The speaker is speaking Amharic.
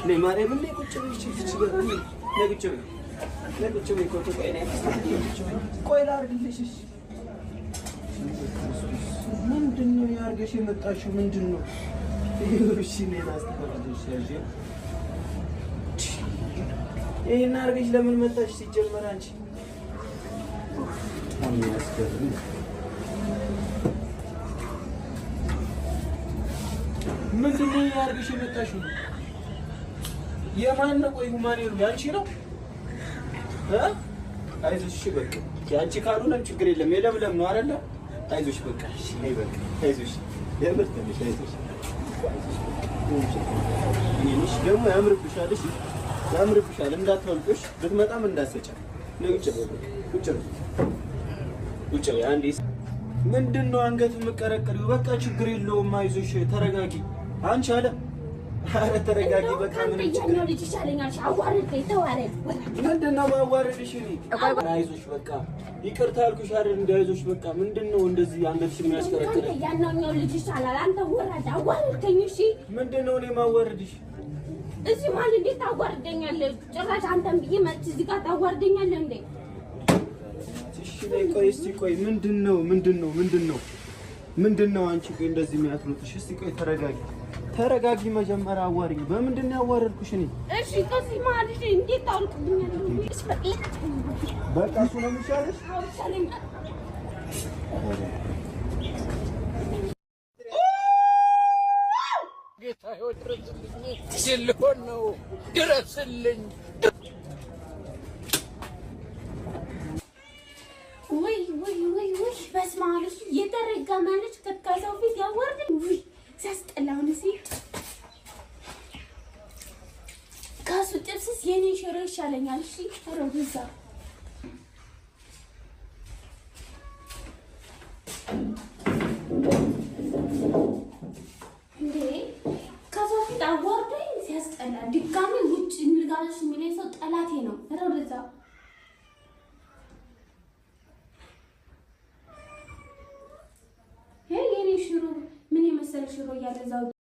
Neymar evinde kucağına çıkıyor. Ne kucağına? Ne kucağına koydu koyne? Koylar gidişiş. Mendinno yargış የመጣሽ ምንድነው? እሺ ነኝ አስተካክለሽ ያጂ ይሄን አርገሽ ለምን መጣሽ ሲጀመር አንቺ? አሚያስገርም ምንድነው ያርግሽ የመጣሽው? የማን ነው? ቆይ ማን ነው? ያንቺ ነው? አይዞሽ በቃ ያንቺ ካልሆነም ችግር የለም። የለምለም ነው አይደለ? አይዞሽ በቃ እሺ ነይ በቃ አይዞሽ የምርተሽ አይዞሽ ይሄንሽ ደግሞ ያምርብሻል። እሺ ያምርብሻል። እንዳትወልቅሽ ብትመጣም እንዳትሰጫ ነው። ቁጭ በይ አንዴ። ምንድነው አንገት የምትቀረቅሪው? በቃ ችግር የለውም አይዞሽ ተረጋጊ። አንቺ አለ አረ ተረጋጊ በቃ ምን ችግር ነው? ልጅ ይሻለኛል። አዋርደኝ ተዋረድ። ምንድነው ማዋረድሽ? አይዞሽ በቃ ይቅርታ አልኩሽ አይደል? እንዳይዞሽ በቃ ምንድነው እንደዚህ አንገትሽን የሚያስቀረቅረው? ያናኛው ልጅ ይሻላል። አንተ ወራዳ አዋርደኝ። እሺ ምንድነው እኔ ማዋረድሽ? እዚህ ማለት እንዴት ታዋርደኛለህ? ጭራሽ አንተም ብዬ መጥቼ እዚህ ጋር ታዋርደኛለህ እንዴ? እሺ ቆይ እስቲ ቆይ ምንድነው አንቺ ቆይ እንደዚህ የሚያስሩትሽ? እስቲ ቆይ ተረጋጊ መጀመሪያ አዋሪኝ። በምንድነው ያዋረድኩሽ እኔ? እሺ ከዚህ ማለት እንዴት ታውልቅብኛለህ? በቃ እሱ ነው የሚሻለሽ? አዎ ይሻለኛል። ጌታ ይወድርልኝ ሲልሆን ነው ድረስልኝ። ወይ በስመ አብ የተረገመች ከካሳው ፊት ያዋርደኝ። ወይ ሲያስጠላው ነው። ካሱ ጥብስስ የኔ ሽሮ ይሻለኛል። እሺ አረጋዛ እንዴ ካሳው ፊት አዋርደኝ። ሲያስጠላ ድጋሚ ውጭ እንልጋለሽ የሚለኝ ሰው ጠላቴ ነው። አረጋዛ የኔ ሽሮ ምን የመሰለ ሽሮ እያለ እዛው